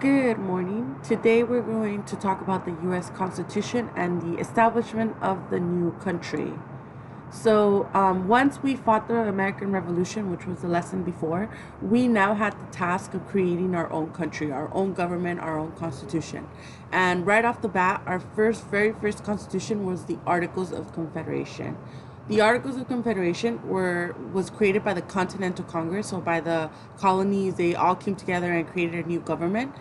Good morning. Today we're going to talk about the U.S. Constitution and the establishment of the new country. Once we fought the American Revolution, which was the lesson before, we now had the task of creating our own country, our own government, our own constitution. And right off the bat, our very first constitution was the Articles of Confederation. The Articles of Confederation was created by the Continental Congress, so by the colonies. They all came together and created a new government,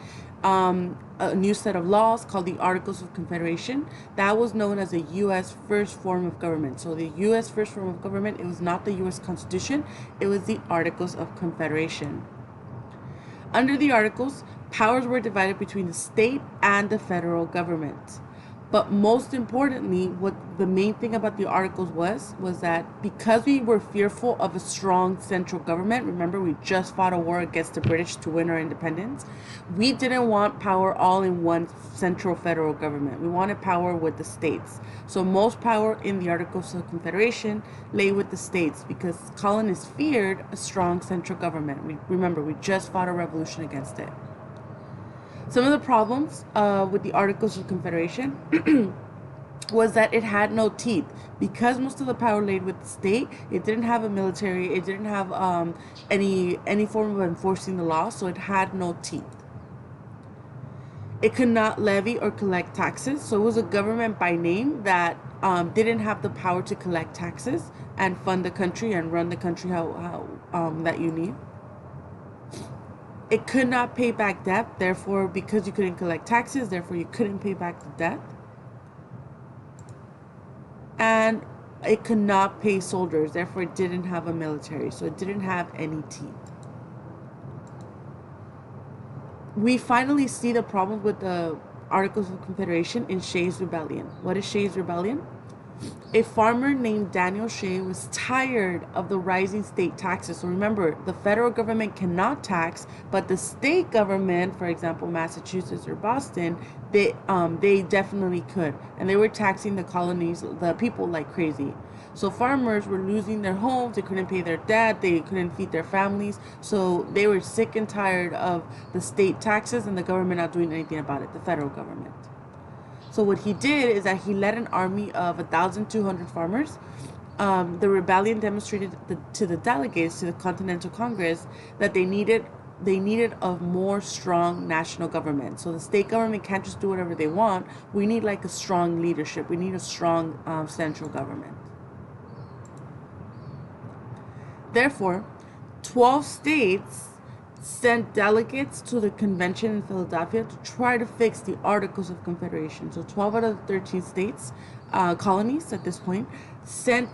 a new set of laws called the Articles of Confederation. That was known as the U.S. first form of government. So the U.S. first form of government, it was not the U.S. Constitution, it was the Articles of Confederation. Under the Articles, powers were divided between the state and the federal government. But most importantly, what the main thing about the Articles was that because we were fearful of a strong central government, remember we just fought a war against the British to win our independence, we didn't want power all in one central federal government. We wanted power with the states. So most power in the Articles of Confederation lay with the states because colonists feared a strong central government. Remember, we just fought a revolution against it. Some of the problems with the Articles of Confederation was that it had no teeth. Because most of the power laid with the state, it didn't have a military, it didn't have any form of enforcing the law, so it had no teeth. It could not levy or collect taxes, so it was a government by name that didn't have the power to collect taxes and fund the country and run the country how that you need. It could not pay back debt, therefore, because you couldn't collect taxes, therefore you couldn't pay back the debt. And it could not pay soldiers, therefore it didn't have a military, so it didn't have any teeth. We finally see the problem with the Articles of Confederation in Shaes Rebellion. What is Shaes Rebellion? A farmer named Daniel Shaes was tired of the rising state taxes. So remember, the federal government cannot tax, but the state government, for example, Massachusetts or Boston, they definitely could. And they were taxing the colonies, the people like crazy. So farmers were losing their homes, they couldn't pay their debt, they couldn't feed their families. So they were sick and tired of the state taxes and the government not doing anything about it, the federal government. So what he did is that he led an army of 1,200 farmers. The rebellion demonstrated to the delegates to the Continental Congress that they needed a more strong national government. So the state government can't just do whatever they want. We need like a strong leadership. We need a strong central government. Therefore, 12 states sent delegates to the convention in Philadelphia to try to fix the Articles of Confederation. So 12 out of the 13 states, colonies at this point, sent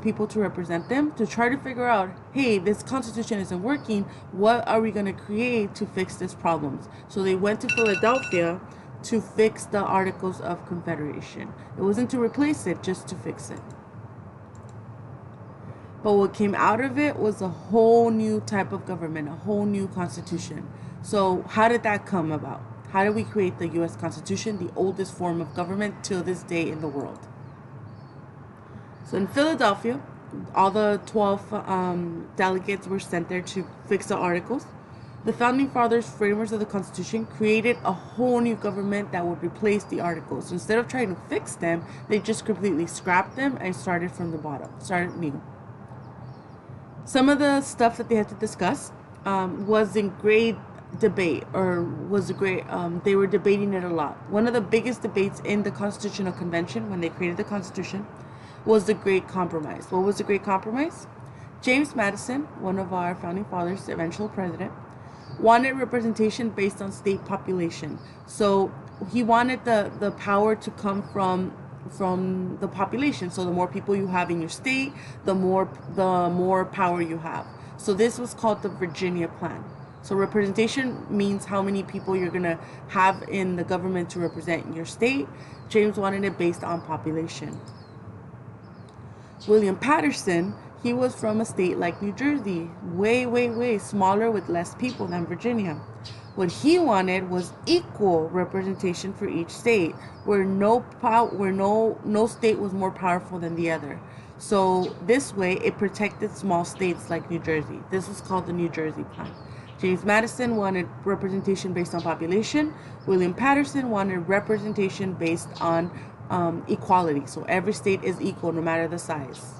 people to represent them to try to figure out, hey, this constitution isn't working. What are we going to create to fix these problems? So they went to Philadelphia to fix the Articles of Confederation. It wasn't to replace it, just to fix it. But what came out of it was a whole new type of government, a whole new constitution. So how did that come about? How did we create the U.S. Constitution, the oldest form of government till this day in the world? So in Philadelphia, all the 12 delegates were sent there to fix the articles. The founding fathers, framers of the Constitution, created a whole new government that would replace the articles. So instead of trying to fix them, they just completely scrapped them and started from the bottom, started new. Some of the stuff that they had to discuss was in great debate, they were debating it a lot. One of the biggest debates in the Constitutional Convention when they created the Constitution was the Great Compromise. What was the Great Compromise? James Madison, one of our founding fathers, the eventual president, wanted representation based on state population. So he wanted the power to come from the population. So the more people you have in your state, the more power you have. So this was called the Virginia Plan. So representation means how many people you're going to have in the government to represent your state. James wanted it based on population. William Patterson, he was from a state like New Jersey, way smaller with less people than Virginia. What he wanted was equal representation for each state, where no state was more powerful than the other. So this way, it protected small states like New Jersey. This was called the New Jersey Plan. James Madison wanted representation based on population. William Patterson wanted representation based on equality. So every state is equal no matter the size.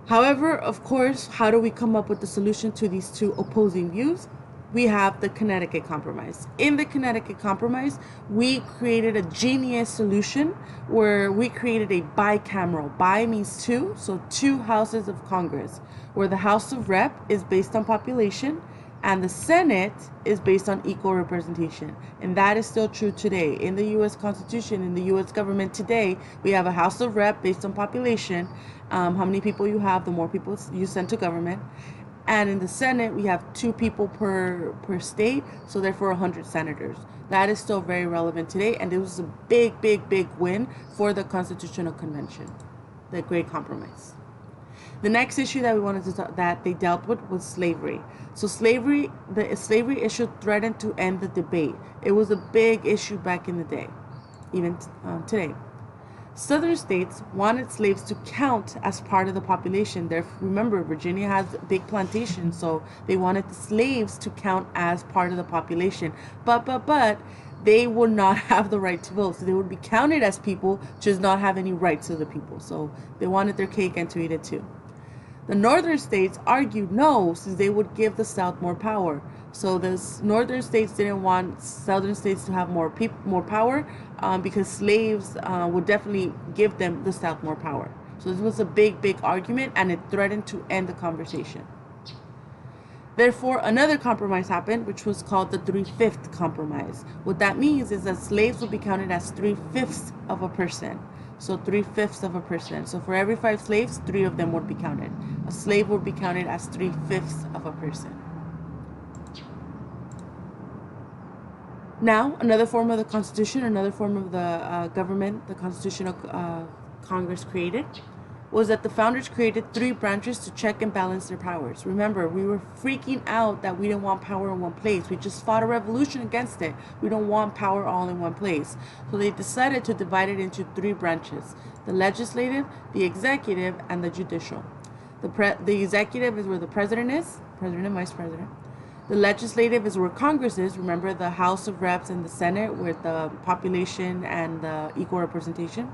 However, of course, how do we come up with the solution to these two opposing views? We have the Connecticut Compromise. In the Connecticut Compromise, we created a genius solution where we created a bicameral. Bi means two, so two houses of Congress, where the House of Rep is based on population and the Senate is based on equal representation. And that is still true today. In the U.S. Constitution, in the U.S. government today, we have a House of Rep based on population. How many people you have, the more people you send to government. And in the Senate, we have 2 people per state, so therefore 100 senators. That is still very relevant today, and it was a big, big, big win for the Constitutional Convention, the Great Compromise. The next issue that we wanted to that they dealt with was slavery. So the slavery issue threatened to end the debate. It was a big issue back in the day, even today. Southern states wanted slaves to count as part of the population. Remember, Virginia has big plantations, so they wanted the slaves to count as part of the population. But they would not have the right to vote. So they would be counted as people, just not have any rights to the people. So they wanted their cake and to eat it too. The northern states argued no, since they would give the South more power. So the northern states didn't want southern states to have more power because slaves would definitely give them the South more power. So this was a big, big argument, and it threatened to end the conversation. Therefore, another compromise happened, which was called the 3/5 compromise. What that means is that slaves would be counted as 3/5 of a person. So 3/5 of a person. So for every 5 slaves, 3 of them would be counted. A slave would be counted as 3/5 of a person. Now, another form of the Constitution, another form of the government, the Constitutional Congress created, was that the founders created 3 branches to check and balance their powers. Remember, we were freaking out that we didn't want power in one place. We just fought a revolution against it. We don't want power all in one place. So they decided to divide it into 3 branches: the legislative, the executive, and the judicial. The executive is where the president is, president and vice president. The legislative is where Congress is. Remember, the House of Reps and the Senate, with the population and the equal representation.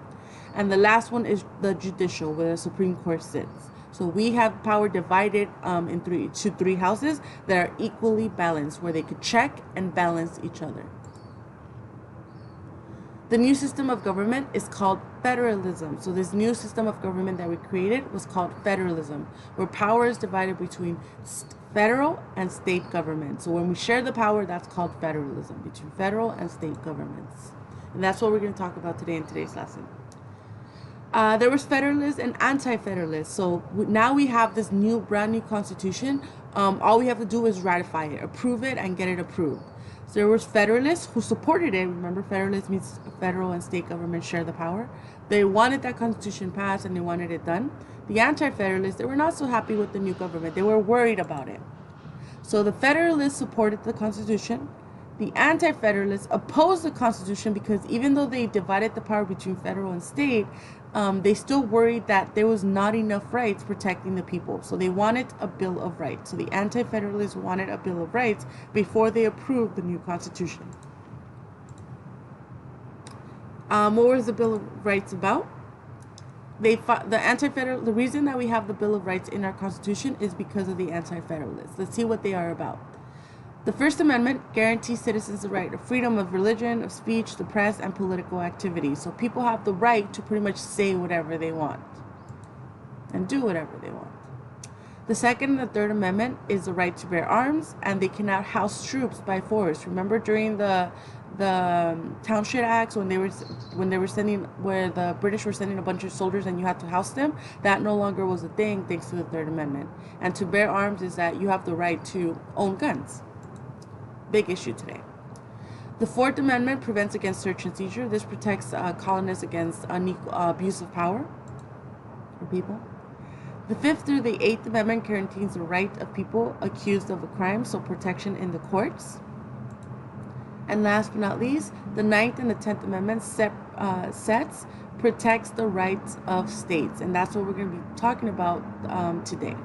And the last one is the judicial, where the Supreme Court sits. So we have power divided into 3 houses that are equally balanced, where they could check and balance each other. The new system of government is called federalism. So this new system of government that we created was called federalism, where power is divided between federal and state government. So when we share the power, that's called federalism, between federal and state governments. And that's what we're going to talk about today in today's lesson. There was Federalists and Anti-Federalists. So now we have this brand new constitution. All we have to do is ratify it, approve it, and get it approved. So there was Federalists who supported it. Remember, Federalists means federal and state government share the power. They wanted that constitution passed and they wanted it done. The Anti-Federalists, they were not so happy with the new government. They were worried about it. So the Federalists supported the Constitution. The Anti-Federalists opposed the Constitution because even though they divided the power between federal and state, they still worried that there was not enough rights protecting the people. So they wanted a Bill of Rights. So the Anti-Federalists wanted a Bill of Rights before they approved the new Constitution. What was the Bill of Rights about? The reason that we have the Bill of Rights in our Constitution is because of the Anti-Federalists. Let's see what they are about. The First Amendment guarantees citizens the right of freedom of religion, of speech, the press, and political activity. So people have the right to pretty much say whatever they want and do whatever they want. The Second and the Third Amendment is the right to bear arms, and they cannot house troops by force. Remember during the Township Acts where the British were sending a bunch of soldiers and you had to house them? That no longer was a thing thanks to the Third Amendment. And to bear arms is that you have the right to own guns. Big issue today. The Fourth Amendment prevents against search and seizure. This protects colonists against unequal abuse of power for people. The Fifth through the Eighth Amendment guarantees the right of people accused of a crime, so protection in the courts. And last but not least, the Ninth and the 10th Amendment protects the rights of states, and that's what we're going to be talking about today.